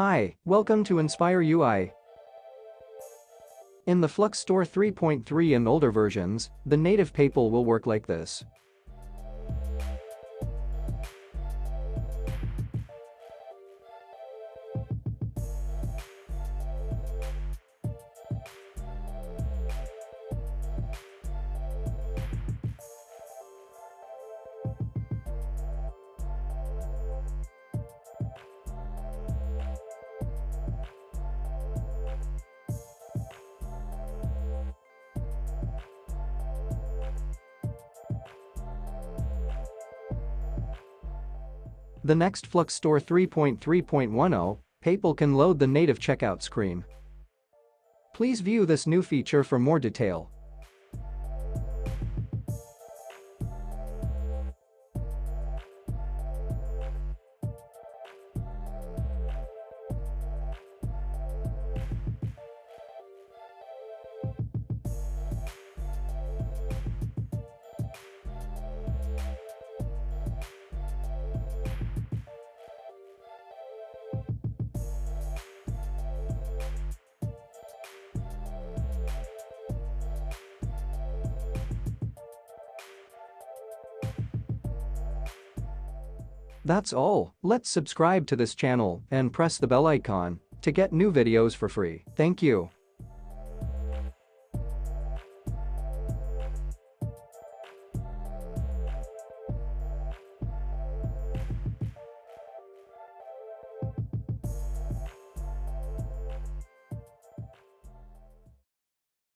Hi, welcome to Inspire UI. In the Flux Store 3.3 and older versions, the native PayPal will work like this. The next Flux Store 3.3.10, PayPal can load the native checkout screen. Please view this new feature for more detail. That's all. Let's subscribe to this channel and press the bell icon to get new videos for free. Thank you.